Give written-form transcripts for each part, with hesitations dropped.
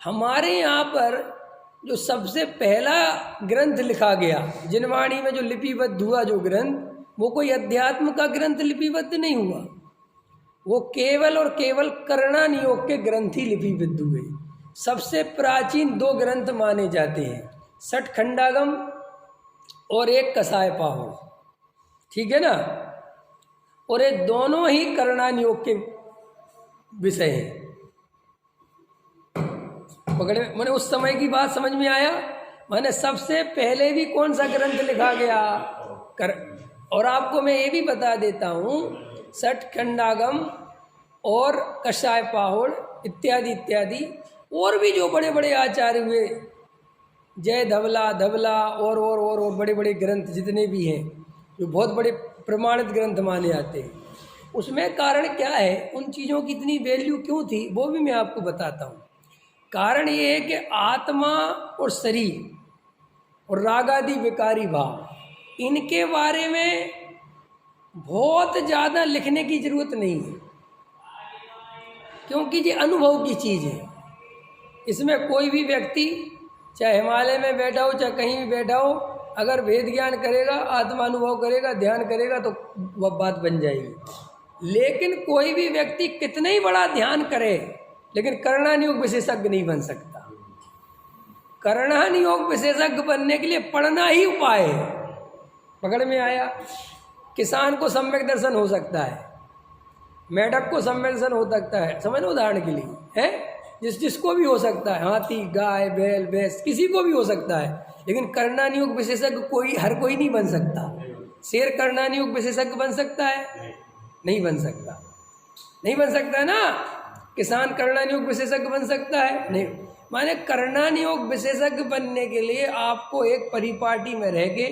हमारे यहाँ पर जो सबसे पहला ग्रंथ लिखा गया जिनवाणी में, जो लिपिबद्ध हुआ जो ग्रंथ, वो कोई अध्यात्म का ग्रंथ लिपिबद्ध नहीं हुआ। वो केवल और केवल करणान योग के ग्रंथ ही लिपिबद्ध हुए। सबसे प्राचीन 2 ग्रंथ माने जाते हैं, सठखंडागम और एक कसाय पाहुड़, ठीक है ना। और ये दोनों ही करणान योग के विषय हैं। पकड़े मैंने उस समय की बात समझ में आया। मैंने सबसे पहले भी कौन सा ग्रंथ लिखा गया और आपको मैं ये भी बता देता हूँ, सठखंडागम और कसाय पाहुड़ इत्यादि इत्यादि, और भी जो बड़े बड़े आचार्य हुए, जय धवला और बड़े बड़े ग्रंथ जितने भी हैं, जो बहुत बड़े प्रमाणित ग्रंथ माने जाते हैं, उसमें कारण क्या है, उन चीज़ों की इतनी वैल्यू क्यों थी, वो भी मैं आपको बताता हूँ। कारण ये है कि आत्मा और शरीर और रागादि विकारी भाव, इनके बारे में बहुत ज़्यादा लिखने की ज़रूरत नहीं है, क्योंकि ये अनुभव की चीज़ है। इसमें कोई भी व्यक्ति चाहे हिमालय में बैठा हो चाहे कहीं भी बैठा हो, अगर वेद ज्ञान करेगा, आत्मानुभव करेगा, ध्यान करेगा तो वह बात बन जाएगी। लेकिन कोई भी व्यक्ति कितना ही बड़ा ध्यान करे, लेकिन करणान योग विशेषज्ञ नहीं बन सकता। करणान योग विशेषज्ञ बनने के लिए पढ़ना ही उपाय है। पकड़ में आया। किसान को सम्यक दर्शन हो सकता है, मेढक को सम्यक दर्शन हो सकता है, समझ लो उदाहरण के लिए है, जिसको भी हो सकता है, हाथी, गाय, बैल, भैंस, किसी को भी हो सकता है। लेकिन करणान योग विशेषज्ञ हर कोई नहीं बन सकता। शेर करणान योग विशेषज्ञ बन सकता है? नहीं बन सकता, नहीं बन सकता ना। किसान करणान योग विशेषज्ञ बन सकता है? नहीं। माने करणान योग विशेषज्ञ बनने के लिए आपको एक परिपाटी में रह के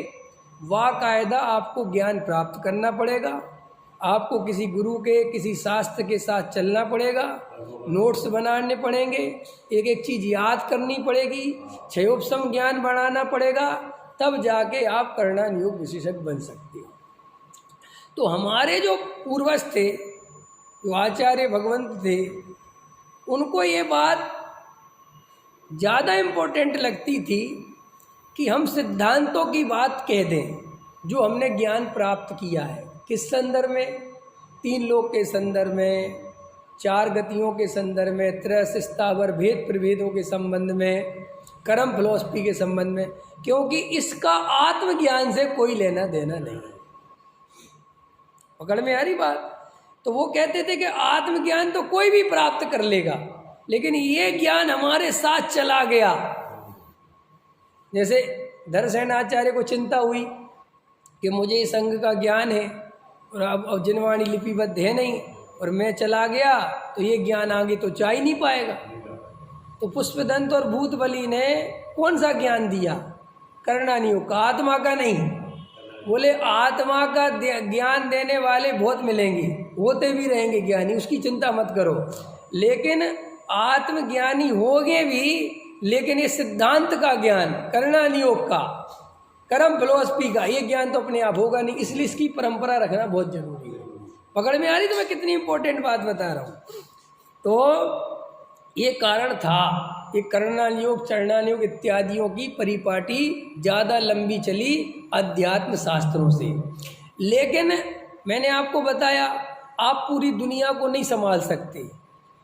वाकायदा आपको ज्ञान प्राप्त करना पड़ेगा। आपको किसी गुरु के, किसी शास्त्र के साथ चलना पड़ेगा, नोट्स बनाने पड़ेंगे, एक एक चीज़ याद करनी पड़ेगी, क्षयोपशम ज्ञान बढ़ाना पड़ेगा, तब जाके आप करणान योग विशेषज्ञ बन सकते हो। तो हमारे जो पूर्वज थे, जो आचार्य भगवंत थे, उनको ये बात ज़्यादा इम्पोर्टेंट लगती थी कि हम सिद्धांतों की बात कह दें जो हमने ज्ञान प्राप्त किया है। किस संदर्भ में? 3 लोक के संदर्भ में, 4 गतियों के संदर्भ में, त्रय स्थावर भेद प्रभेदों के संबंध में, कर्म फिलॉसफी के संबंध में, क्योंकि इसका आत्मज्ञान से कोई लेना देना नहीं है। पकड़ में आ रही बात? तो वो कहते थे कि आत्मज्ञान तो कोई भी प्राप्त कर लेगा, लेकिन ये ज्ञान हमारे साथ चला गया। जैसे धरसेनाचार्य को चिंता हुई कि मुझे संघ का ज्ञान है और अब जिनवाणी लिपिबद्ध है नहीं, और मैं चला गया तो ये ज्ञान आगे तो जा ही नहीं पाएगा। तो पुष्पदंत और भूतबली ने कौन सा ज्ञान दिया? करणान योग का, आत्मा का नहीं। बोले आत्मा का ज्ञान देने वाले बहुत मिलेंगे, होते भी रहेंगे ज्ञानी, उसकी चिंता मत करो, लेकिन आत्मज्ञानी होंगे भी, लेकिन ये सिद्धांत का ज्ञान, करणान योग का, कर्म फिलॉसफी का, ये ज्ञान तो अपने आप होगा नहीं। इसलिए इसकी परंपरा रखना बहुत जरूरी है। पकड़ में आ रही? तो मैं कितनी इंपॉर्टेंट बात बता रहा हूँ। तो ये कारण था, ये करणान योग, चरणान योग इत्यादियों की परिपाटी ज़्यादा लंबी चली अध्यात्म शास्त्रों से। लेकिन मैंने आपको बताया, आप पूरी दुनिया को नहीं संभाल सकते।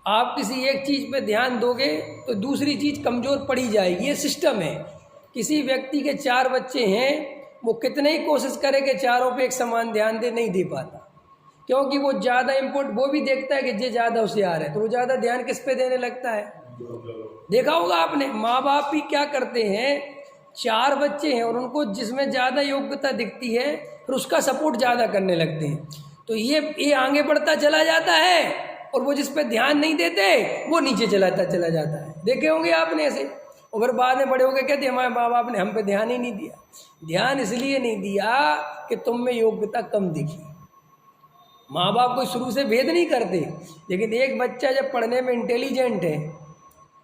आप किसी एक चीज़ पे ध्यान दोगे तो दूसरी चीज़ कमज़ोर पड़ी जाएगी। ये सिस्टम है। किसी व्यक्ति के 4 बच्चे हैं, वो कितने ही कोशिश करे कि चारों पे एक समान ध्यान दे, नहीं दे पाता, क्योंकि वो ज़्यादा वो भी देखता है कि जे ज़्यादा होशियार है, तो वो ज़्यादा ध्यान किस पे देने लगता है? देखा होगा आपने, माँ बाप भी क्या करते हैं, 4 बच्चे हैं और उनको जिसमें ज़्यादा योग्यता दिखती है फिर उसका सपोर्ट ज़्यादा करने लगते हैं। तो ये आगे बढ़ता चला जाता है, और वो जिस पे ध्यान नहीं देते वो नीचे चला जाता है। देखे होंगे आपने ऐसे। और फिर बाद में बड़े हो गए कहते हमारे माँ बाप ने हम पे ध्यान ही नहीं दिया। ध्यान इसलिए नहीं दिया कि तुम में योग्यता कम दिखी। माँ बाप कोई शुरू से भेद नहीं करते, लेकिन एक बच्चा जब पढ़ने में इंटेलिजेंट है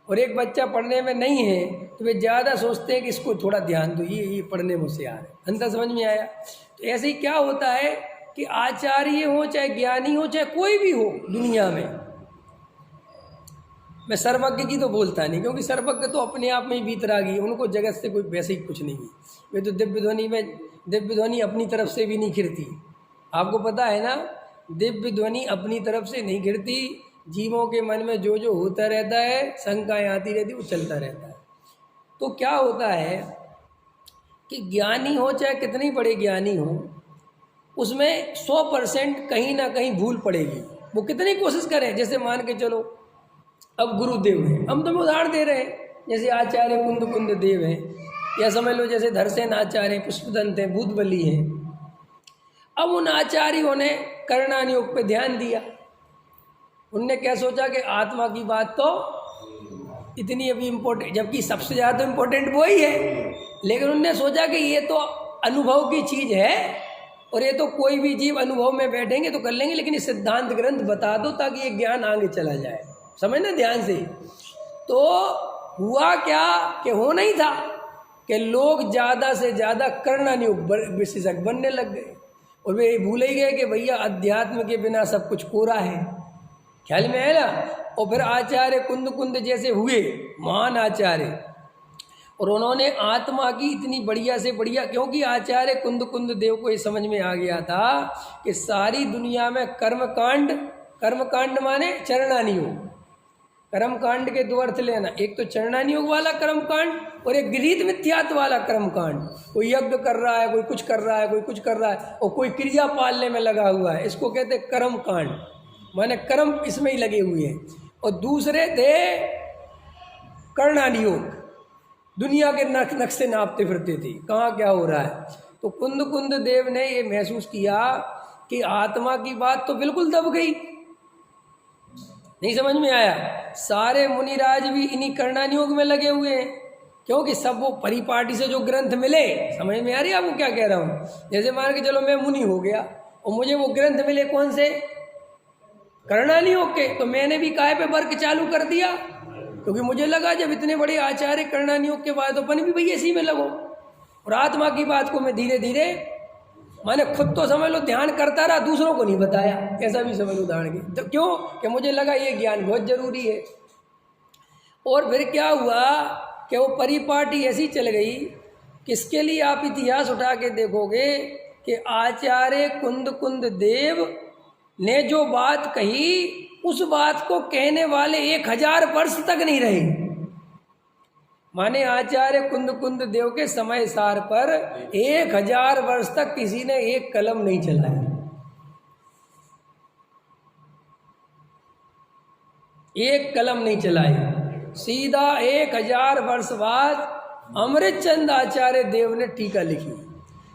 और एक बच्चा पढ़ने में नहीं है, तो वे ज़्यादा सोचते हैं कि इसको थोड़ा ध्यान दो, ये पढ़ने में होशियार है। अंतर समझ में आया? तो ऐसे ही क्या होता है कि आचार्य हो, चाहे ज्ञानी हो, चाहे कोई भी हो दुनिया में, मैं सर्वज्ञ की तो बोलता नहीं, क्योंकि सर्वज्ञ तो अपने आप में ही वीतरागी, उनको जगत से कोई वैसे ही कुछ नहीं है। वे तो दिव्य ध्वनि अपनी तरफ से भी नहीं खिरती। आपको पता है ना, दिव्य ध्वनि अपनी तरफ से नहीं खिरती। जीवों के मन में जो जो होता रहता है, शंकाएँ आती रहती, वो चलता रहता है। तो क्या होता है कि ज्ञानी हो चाहे कितने ही बड़े ज्ञानी हो, उसमें 100% कहीं ना कहीं भूल पड़ेगी। वो कितनी कोशिश करें, जैसे मान के चलो अब गुरुदेव हैं, हम तुम्हें उदाहरण दे रहे हैं, जैसे आचार्य कुंद देव हैं, या समझ लो जैसे धरसेन आचार्य, पुष्पदंत हैं, भूतबली हैं। अब उन आचार्यों ने कर्णानुयोग पे ध्यान दिया। उनने क्या सोचा कि आत्मा की बात तो इतनी अभी इम्पोर्टेंट, जबकि सबसे ज़्यादा इम्पोर्टेंट वो ही है, लेकिन उनने सोचा कि ये तो अनुभव की चीज़ है और ये तो कोई भी जीव अनुभव में बैठेंगे तो कर लेंगे, लेकिन ये सिद्धांत ग्रंथ बता दो ताकि ये ज्ञान आगे चला जाए। समझना ध्यान से। तो हुआ क्या कि हो नहीं था कि लोग ज़्यादा से ज़्यादा कर्णानुयोग विशेषज्ञ बनने लग गए, और वे भूल ही गए कि भैया अध्यात्म के बिना सब कुछ कोरा है। ख्याल में है ना। और फिर आचार्य कुंद जैसे हुए महान आचार्य, और उन्होंने आत्मा की इतनी बढ़िया से बढ़िया, क्योंकि आचार्य कुंद देव को ये समझ में आ गया था कि सारी दुनिया में कर्मकांड माने चरणानुयोग। कर्मकांड के दो अर्थ लेना, एक तो चरणानुयोग वाला कर्मकांड और एक गृहीत मिथ्यात्व वाला कर्मकांड। कोई यज्ञ कर रहा है, कोई कुछ कर रहा है, कोई कुछ कर रहा है, और कोई क्रिया पालने में लगा हुआ है, इसको कहते हैं कर्मकांड, माने कर्म इसमें ही लगे हुए हैं। और दूसरे थे कर्णानुयोग, दुनिया के नक्शे नापते फिरते थे, कहाँ क्या हो रहा है। तो कुंद देव ने ये महसूस किया कि आत्मा की बात तो बिल्कुल दब गई, नहीं समझ में आया। सारे मुनिराज भी इन्हीं कर्णानुयोग में लगे हुए हैं, क्योंकि सब वो परिपाटी से जो ग्रंथ मिले, समझ में आ रही है आपको क्या कह रहा हूँ। जैसे मान के चलो मैं मुनि हो गया और मुझे वो ग्रंथ मिले कौन से, कर्णानुयोग के, तो मैंने भी काय पे वर्क चालू कर दिया, क्योंकि मुझे लगा जब इतने बड़े आचार्य कर्णानुयोग के बाद अपन भी भैया इसी में लगो। और आत्मा की बात को मैं धीरे धीरे, मैंने खुद तो समझ लो ध्यान करता रहा, दूसरों को नहीं बताया, ऐसा भी समझ लो उदाहरण के। तो क्यों कि मुझे लगा ये ज्ञान बहुत जरूरी है। और फिर क्या हुआ कि वो परिपाटी ऐसी चल गई, किसके लिए आप इतिहास उठा के देखोगे कि आचार्य कुंद देव ने जो बात कही, उस बात को कहने वाले 1000 वर्ष तक नहीं रहे। माने आचार्य कुंद देव के समय सार पर 1000 वर्ष तक किसी ने एक कलम नहीं चलाया। एक कलम नहीं चलाई। सीधा 1000 वर्ष बाद अमृतचंद आचार्य देव ने टीका लिखी।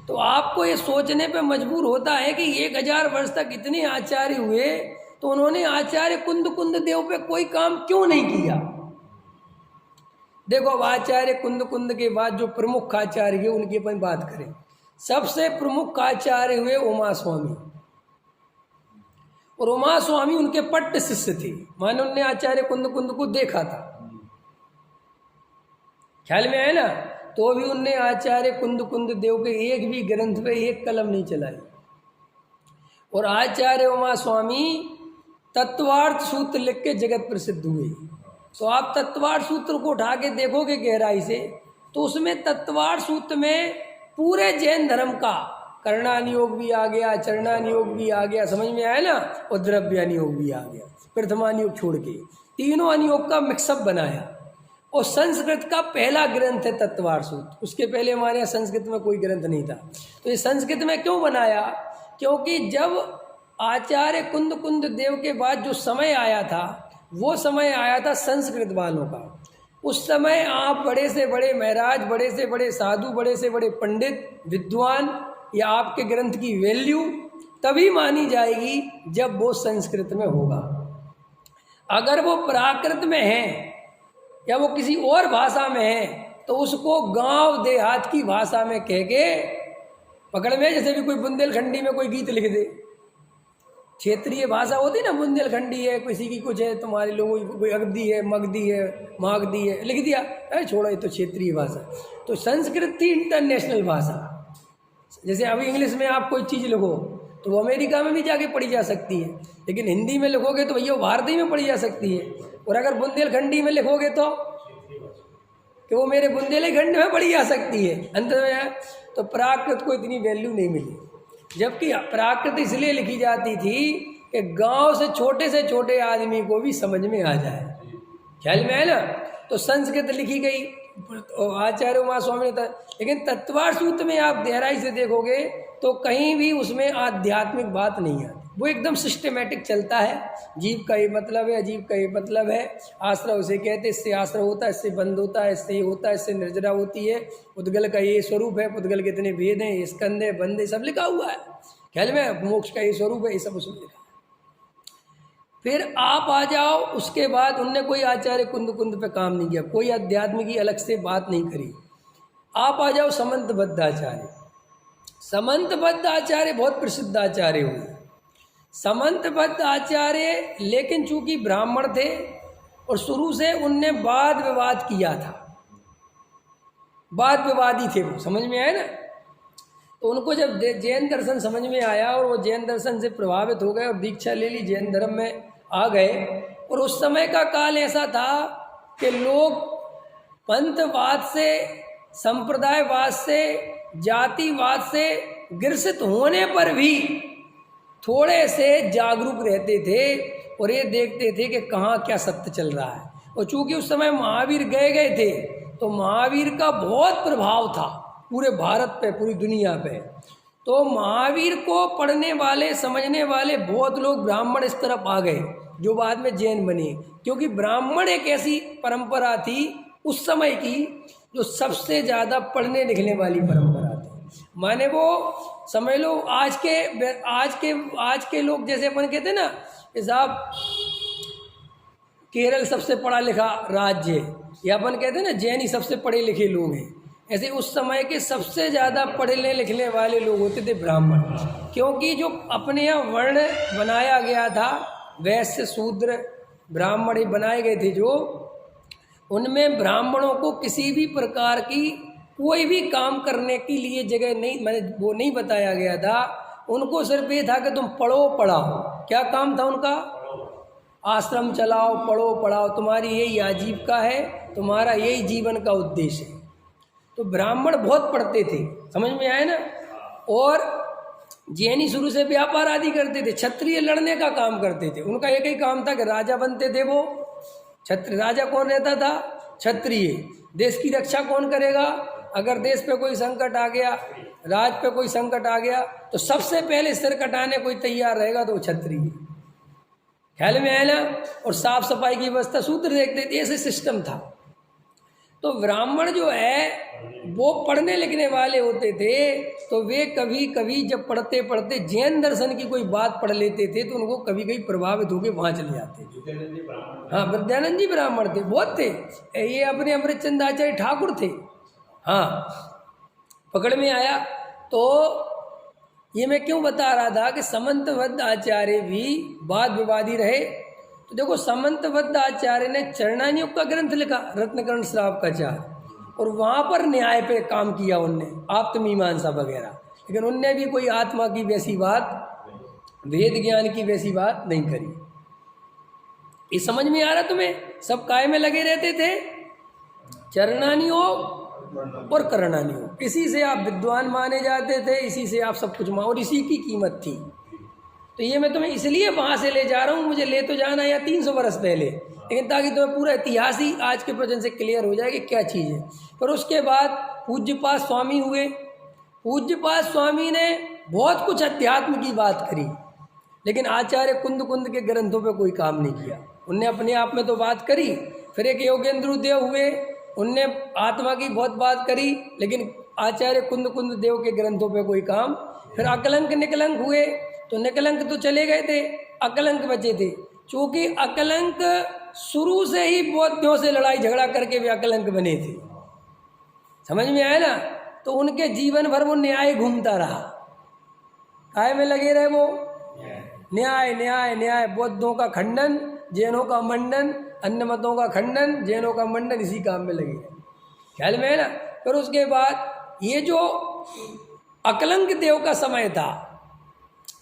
तो आपको ये सोचने पे मजबूर होता है कि 1000 वर्ष तक इतने आचार्य हुए, तो उन्होंने आचार्य कुंद देव पे कोई काम क्यों नहीं किया। देखो अब आचार्य कुंद के बाद जो प्रमुख आचार्य हुए उनकी अपन बात करें। सबसे प्रमुख आचार्य हुए उमा स्वामी, और उमा स्वामी उनके पट्ट शिष्य थे, मानो उन्होंने आचार्य कुंद को देखा था, ख्याल में है ना। तो भी उनने आचार्य कुंद देव के एक भी ग्रंथ पे एक कलम नहीं चलाई। और आचार्य उमा स्वामी तत्वार्थ सूत्र लिख के जगत प्रसिद्ध हुए। तो आप तत्वार्थ सूत्र को उठा के देखोगे गहराई से, तो उसमें तत्वार्थ सूत्र में पूरे जैन धर्म का कर्णानुयोग भी आ गया, चरणानुयोग भी आ गया, समझ में आया ना, और द्रव्यानुयोग भी आ गया। प्रथमानुयोग छोड़ के तीनों अनुयोग का मिक्सअप बनाया। और संस्कृत का पहला ग्रंथ है तत्वार्थ सूत्र। उसके पहले हमारे यहाँ संस्कृत में कोई ग्रंथ नहीं था। तो ये संस्कृत में क्यों बनाया, क्योंकि जब आचार्य कुंद देव के बाद जो समय आया था, वो समय आया था संस्कृत वालों का। उस समय आप बड़े से बड़े महाराज, बड़े से बड़े साधु, बड़े से बड़े पंडित विद्वान, या आपके ग्रंथ की वैल्यू तभी मानी जाएगी जब वो संस्कृत में होगा। अगर वो प्राकृत में है या वो किसी और भाषा में है, तो उसको गांव देहात की भाषा में कह के पकड़ में, जैसे भी कोई बुंदेलखंडी में कोई गीत लिख दे, क्षेत्रीय भाषा होती ना, बुंदेलखंडी है, किसी की कुछ है, तुम्हारे लोगों की कोई अगदी है, मगधी है, मागधी है, लिख दिया, अरे छोड़ो ये तो क्षेत्रीय भाषा। तो संस्कृत थी इंटरनेशनल भाषा। जैसे अभी इंग्लिश में आप कोई चीज़ लिखो तो वो अमेरिका में भी जाके पढ़ी जा सकती है, लेकिन हिंदी में लिखोगे तो भैया भारत ही में पढ़ी जा सकती है। और अगर बुंदेलखंडी में लिखोगे तो कि वो मेरे बुंदेलखंड में पढ़ी जा सकती है, अंत में तो प्राकृत को इतनी वैल्यू नहीं मिली। जबकि प्राकृत इसलिए लिखी जाती थी कि गांव से छोटे आदमी को भी समझ में आ जाए, ख्याल में है ना। तो संस्कृत लिखी गई आचार्य उमा स्वामी ने, लेकिन तत्वार्थ सूत्र में आप गहराई से देखोगे तो कहीं भी उसमें आध्यात्मिक बात नहीं आती, वो एकदम सिस्टमेटिक चलता है। जीव का ये मतलब है, अजीब का ये मतलब है, आश्रय उसे कहते, इससे आश्रय होता है, इससे बंध होता है, इससे ये होता है, इससे निर्जरा होती है, पुद्गल का ये स्वरूप है, पुद्गल के इतने भेद हैं, स्कंद है, बंध है, सब लिखा हुआ है, ख्याल में मोक्ष का ये स्वरूप है, ये सब उसमें लिखा। फिर आप आ जाओ, उसके बाद उनने कोई आचार्य कुंद पे काम नहीं किया, कोई अध्यात्म की अलग से बात नहीं करी। आप आ जाओ समंतबद्ध आचार्य। समंतबद्ध आचार्य बहुत प्रसिद्ध आचार्य हुए, समंतबद्ध आचार्य, लेकिन चूंकि ब्राह्मण थे और शुरू से उनने वाद विवाद किया था, वाद विवादी थे वो, समझ में आया ना। तो उनको जब जैन दर्शन समझ में आया और वो जैन दर्शन से प्रभावित हो गए और दीक्षा ले ली, जैन धर्म में आ गए। और उस समय का काल ऐसा था कि लोग पंथवाद से, संप्रदायवाद से, जातिवाद से ग्रसित होने पर भी थोड़े से जागरूक रहते थे और ये देखते थे कि कहाँ क्या सत्य चल रहा है। और चूंकि उस समय महावीर गए थे तो महावीर का बहुत प्रभाव था पूरे भारत पे, पूरी दुनिया पे। तो महावीर को पढ़ने वाले, समझने वाले बहुत लोग ब्राह्मण इस तरफ आ गए जो बाद में जैन बने, क्योंकि ब्राह्मण एक ऐसी परंपरा थी उस समय की जो सबसे ज़्यादा पढ़ने लिखने वाली परंपरा थी। माने वो समझ लो आज के लोग जैसे अपन कहते हैं ना कि साहब केरल सबसे पढ़ा लिखा राज्य है, या अपन कहते हैं ना जैनी सबसे पढ़े लिखे लोग हैं, ऐसे उस समय के सबसे ज़्यादा पढ़ने लिखने वाले लोग होते थे ब्राह्मण। क्योंकि जो अपने यहाँ वर्ण बनाया गया था, वैश्य शूद्र ब्राह्मण बनाए गए थे, जो उनमें ब्राह्मणों को किसी भी प्रकार की कोई भी काम करने के लिए जगह नहीं, मैंने वो नहीं बताया गया था। उनको सिर्फ ये था कि तुम पढ़ो पढ़ाओ। क्या काम था उनका? आश्रम चलाओ, पढ़ो पढ़ाओ, तुम्हारी यही आजीविका है, तुम्हारा यही जीवन का उद्देश्य है। तो ब्राह्मण बहुत पढ़ते थे, समझ में आया ना। और जैनी शुरू से व्यापार आदि करते थे, क्षत्रिय लड़ने का काम करते थे। उनका एक ही काम था कि राजा बनते थे वो। क्षत्रिय राजा कौन रहता था? क्षत्रिय। देश की रक्षा कौन करेगा? अगर देश पे कोई संकट आ गया, राज पे कोई संकट आ गया, तो सबसे पहले सिर कटाने कोई तैयार रहेगा तो क्षत्रिय। ख्याल में आया ना। और साफ सफाई की व्यवस्था शूद्र देखते थे, ऐसे सिस्टम था। तो ब्राह्मण जो है वो पढ़ने लिखने वाले होते थे, तो वे कभी कभी जब पढ़ते पढ़ते जैन दर्शन की कोई बात पढ़ लेते थे तो उनको कभी कभी प्रभावित होकर वहाँ चले जाते थे। हाँ, विद्यानंद जी ब्राह्मण थे, बहुत थे। ये अपने अमृतचंद आचार्य ठाकुर थे। हाँ, पकड़ में आया। तो ये मैं क्यों बता रहा था कि समंतबद्ध आचार्य भी वाद विवादी रहे। तो देखो, समंतबद्ध आचार्य ने चरणानियोग का ग्रंथ लिखा, रत्नकर्ण श्रावकाचार्य, और वहाँ पर न्याय पे काम किया उनने, आत्मीमांसा वगैरह। लेकिन उनने भी कोई आत्मा की वैसी बात, वेद ज्ञान की वैसी बात नहीं करी। ये समझ में आ रहा तुम्हें? सब काय में लगे रहते थे, चरणानियोग और करणानियोग। इसी से आप विद्वान माने जाते थे, इसी से आप सब कुछ और इसी की कीमत थी। तो ये मैं तुम्हें इसलिए वहाँ से ले जा रहा हूँ, मुझे ले तो जाना या 300 वर्ष पहले, लेकिन ताकि तुम्हें पूरा इतिहास ही आज के प्रश्न से क्लियर हो जाए कि क्या चीज़ है। पर उसके बाद पूज्यपाद स्वामी हुए। पूज्यपाद स्वामी ने बहुत कुछ अध्यात्म की बात करी, लेकिन आचार्य कुंद के ग्रंथों पे कोई काम नहीं किया। उनने अपने आप में तो बात करी। फिर एक योगेंद्र देव हुए, उनने आत्मा की बहुत बात करी, लेकिन आचार्य कुंद देव के ग्रंथों पे कोई काम। फिर अकलंक निकलंक हुए, तो निकलंक तो चले गए थे, अकलंक बचे थे। चूँकि अकलंक शुरू से ही बौद्धों से लड़ाई झगड़ा करके वे अकलंक बने थे, समझ में आया ना। तो उनके जीवन भर वो न्याय घूमता रहा, काय में लगे रहे वो, न्याय न्याय न्याय। बौद्धों का खंडन, जैनों का मंडन, अन्य मतों का खंडन, जैनों का मंडन, इसी काम में लगे रहे। ख्याल में है ना। फिर उसके बाद ये जो अकलंक देव का समय था,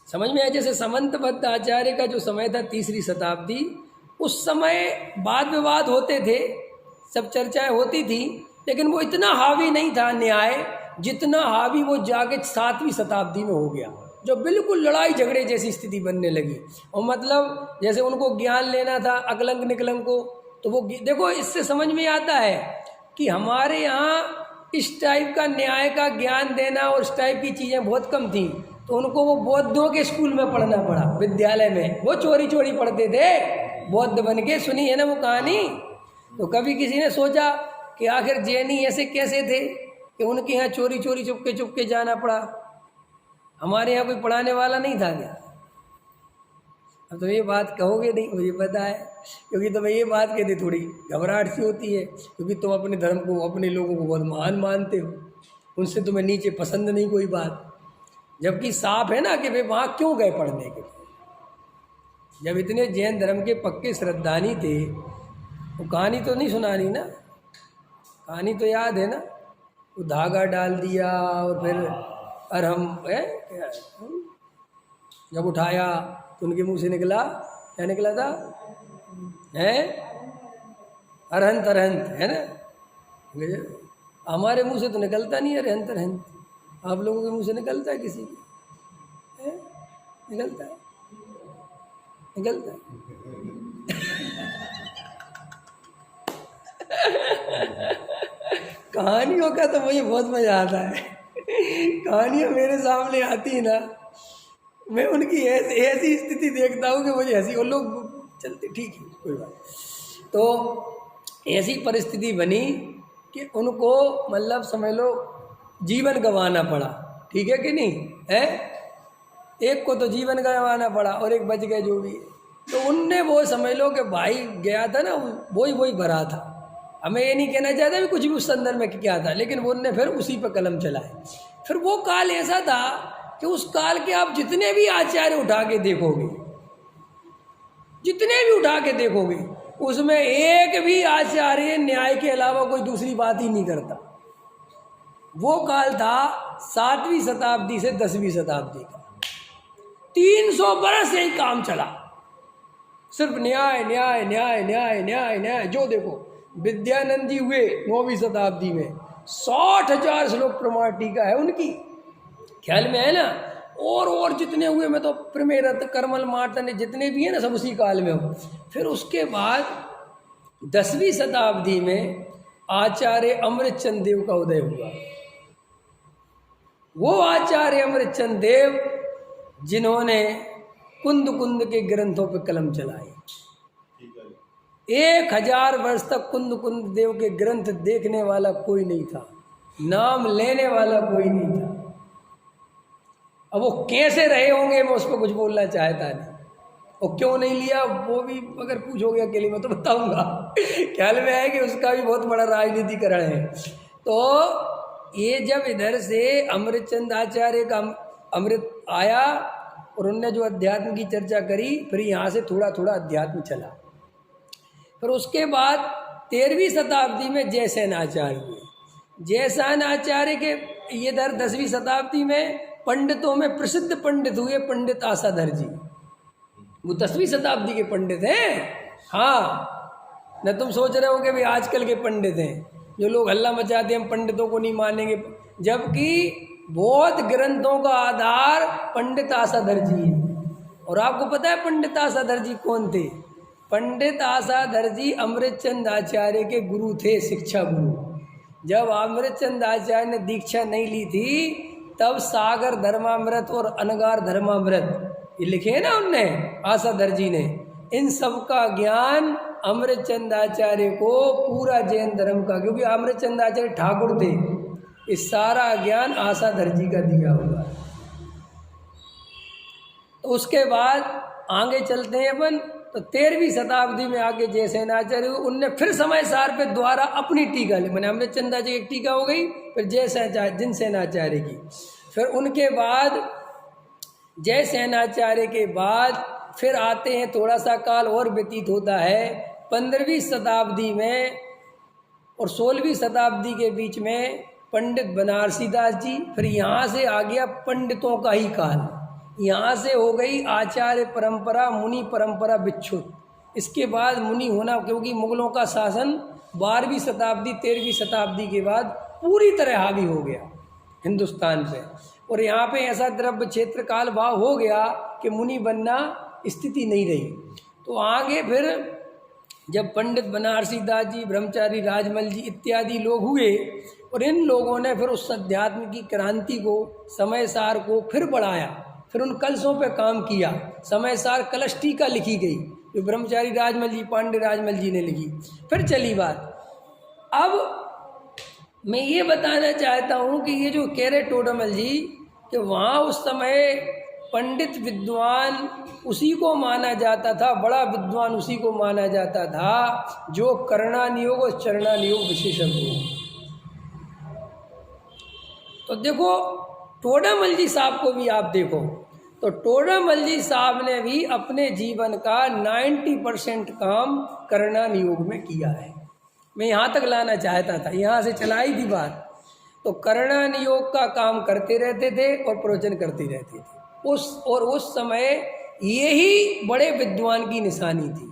समझ में आया। जैसे समंतबद्ध आचार्य का जो समय था 3री शताब्दी, उस समय वाद विवाद होते थे, सब चर्चाएं होती थी, लेकिन वो इतना हावी नहीं था न्याय जितना हावी वो जाके 7वीं शताब्दी में हो गया, जो बिल्कुल लड़ाई झगड़े जैसी स्थिति बनने लगी। और मतलब जैसे उनको ज्ञान लेना था अकलंक निकलंक को, तो वो देखो इससे समझ में आता है कि हमारे यहाँ इस टाइप का न्याय का ज्ञान देना और इस टाइप की चीज़ें बहुत कम थी, तो उनको वो बौद्धों के स्कूल में पढ़ना पड़ा, विद्यालय में। वो चोरी चोरी पढ़ते थे, बौद्ध बन के। सुनी है ना वो कहानी? तो कभी किसी ने सोचा कि आखिर जैनी ऐसे कैसे थे कि उनके यहाँ चोरी चोरी चुपके जाना पड़ा? हमारे यहाँ कोई पढ़ाने वाला नहीं था क्या? अब तो ये बात कहोगे नहीं, मुझे पता है, क्योंकि तुम्हें ये बात कहते थोड़ी घबराहट सी होती है, क्योंकि तुम अपने धर्म को, अपने लोगों को बहुत महान मानते हो, उनसे तुम्हें नीचे पसंद नहीं कोई बात। जबकि साफ है ना कि वे वहाँ क्यों गए पढ़ने के लिए। जब इतने जैन धर्म के पक्के श्रद्धानी थे, वो कहानी तो नहीं सुनानी ना, कहानी तो याद है ना, वो धागा डाल दिया और फिर अरहम है क्या, जब उठाया तो उनके मुंह से निकला, क्या निकला था? है अरहंत अरहंत, है ना? हमारे मुंह से तो निकलता नहीं है अरहंत अरहंत, आप लोगों के मुंह से निकलता है? किसी के निकलता है? निकलता है? कहानियों का तो मुझे बहुत मजा आता है। कहानियाँ मेरे सामने आती है ना, मैं उनकी ऐसी स्थिति देखता हूँ कि मुझे हंसी, और लोग चलते ठीक है कोई बात। तो ऐसी परिस्थिति बनी कि उनको मतलब समझ लो जीवन गंवाना पड़ा, ठीक है कि नहीं है? एक को तो जीवन गंवाना पड़ा और एक बच गए जो भी। तो उनने वो समझ लो कि भाई गया था ना, वही भरा था। हमें ये नहीं कहना चाहता भी कुछ भी उस संदर्भ में क्या था, लेकिन वो उनने फिर उसी पर कलम चलाए। फिर वो काल ऐसा था कि उस काल के आप जितने भी आचार्य उठा के देखोगे, जितने भी उठा के देखोगे, उसमें एक भी आचार्य न्याय के अलावा कोई दूसरी बात ही नहीं करता। वो काल था 7वीं शताब्दी से 10वीं शताब्दी का, 300 बरस यही काम चला, सिर्फ न्याय न्याय न्याय न्याय न्याय न्याय। जो देखो विद्यानंद जी हुए 9वीं शताब्दी में, 60,000 श्लोक प्रमाण टीका है उनकी, ख्याल में है ना? और जितने हुए, मैं तो प्रमेरत कर्मल मार्तन जितने भी हैं ना, सब उसी काल में हो। फिर उसके बाद 10वीं शताब्दी में आचार्य अमृतचंद देव का उदय हुआ। वो आचार्य अमृतचंद देव जिन्होंने कुंद के ग्रंथों पर कलम चलाई। 1000 वर्ष तक कुंद देव के ग्रंथ देखने वाला कोई नहीं था, नाम लेने वाला कोई नहीं था। अब वो कैसे रहे होंगे मैं उस पर कुछ बोलना चाहता नहीं, और क्यों नहीं लिया वो भी अगर पूछोगे अकेले में तो बताऊंगा। ख्याल में है कि उसका भी बहुत बड़ा राजनीतिकरण है। तो ये जब इधर से अमृतचंद आचार्य का अमृत आया और उनने जो अध्यात्म की चर्चा करी, फिर यहाँ से थोड़ा थोड़ा अध्यात्म चला। फिर उसके बाद 13वीं शताब्दी में जयसेन आचार्य हुए। जयसेन आचार्य के ये इधर 10वीं शताब्दी में पंडितों में प्रसिद्ध पंडित हुए पंडित आसाधर जी। वो 10वीं शताब्दी के पंडित हैं। हाँ, न तुम सोच रहे हो कि भी आजकल के पंडित हैं जो लोग हल्ला मचाते हैं हम पंडितों को नहीं मानेंगे, जबकि बौद्ध ग्रंथों का आधार पंडित आसाधर जी है। और आपको पता है पंडित आसाधर जी कौन थे? पंडित आसाधर जी अमृतचंद आचार्य के गुरु थे, शिक्षा गुरु। जब अमृतचंद आचार्य ने दीक्षा नहीं ली थी, तब सागर धर्मामृत और अनगार धर्मामृत ये लिखे हैं ना उनने, आसाधर जी ने, इन सब का ज्ञान अमृतचंद आचार्य को पूरा जैन धर्म का, क्योंकि अमृतचंद आचार्य ठाकुर थे, इस सारा ज्ञान आसाधर जी का दिया हुआ। तो उसके बाद आगे चलते हैं अपन, तो 13वीं शताब्दी में आके जयसेन आचार्य, उनने फिर समय सार पे द्वारा अपनी टीका ली। मैंने अमृतचंद आचार्य की टीका हो गई, फिर जिनसेन आचार्य की, फिर उनके बाद जयसेन आचार्य के बाद फिर आते हैं, थोड़ा सा काल और व्यतीत होता है 15वीं शताब्दी में और 16वीं शताब्दी के बीच में पंडित बनारसी दास जी। फिर यहाँ से आ गया पंडितों का ही काल, यहाँ से हो गई आचार्य परंपरा, मुनि परंपरा विच्छुत। इसके बाद मुनि होना, क्योंकि मुगलों का शासन 12वीं शताब्दी 13वीं शताब्दी के बाद पूरी तरह हावी हो गया हिंदुस्तान पे, और यहाँ पे ऐसा द्रव्य क्षेत्र काल भाव हो गया कि मुनि बनना स्थिति नहीं रही। तो आगे फिर जब पंडित बनारसी दास जी, ब्रह्मचारी राजमल जी इत्यादि लोग हुए, और इन लोगों ने फिर उस अध्यात्म की क्रांति को, समय सार को फिर बढ़ाया, फिर उन कलशों पे काम किया। समय सार कलश टीका लिखी गई, जो ब्रह्मचारी राजमल जी, पांडे राजमल जी ने लिखी। फिर चली बात। अब मैं ये बताना चाहता हूँ कि ये जो कह रहे टोडरमल जी कि वहाँ उस समय पंडित विद्वान उसी को माना जाता था, बड़ा विद्वान उसी को माना जाता था जो करणानियोग और चरणानियोग विशेषज्ञ हो। तो देखो टोडरमल जी साहब को भी आप देखो, तो टोडरमल जी साहब ने भी अपने जीवन का 90% काम करणानियोग में किया है। मैं यहाँ तक लाना चाहता था, यहाँ से चलाई थी बात। तो करणानियोग का काम करते रहते थे और प्रवचन करते रहते थे। उस समय यही बड़े विद्वान की निशानी थी।